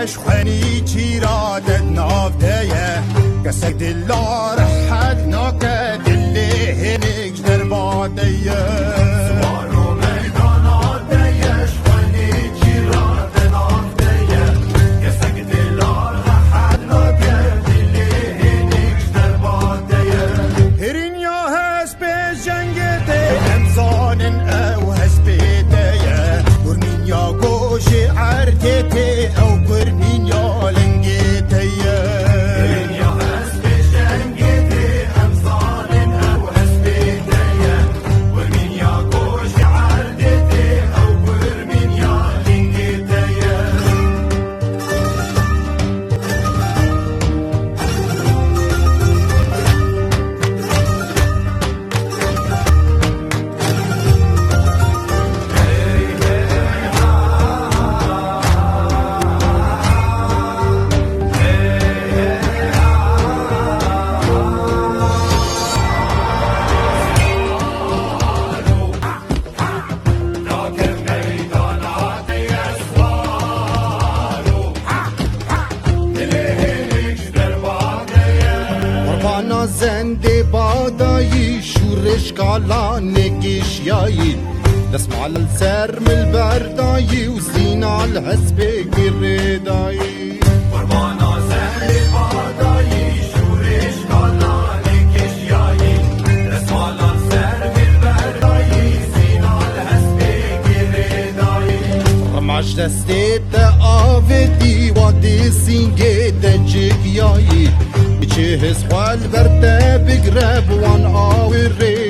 ديش خني تيراد ناف دايا كسك دلار حد ناكا دلي هنيك دربا دايا أو برمين يا لنجيتيا إن يا حسبي جنجتي أمصان أو حسبيتيا ورمين يا كوش عردتي أو برمين يا لنجيتيا زنده بادایی شورش کالان کشیایی دست مال السر من البردایی وسينا الحسب قردایی قربانا زنده بادایی شورش کالان کشیایی دست مال السر من البردایی وسينا الحسب قردایی رماش دستت آفدی و دسینگه دجگیایی چه حس خال برده بقرب وان آوری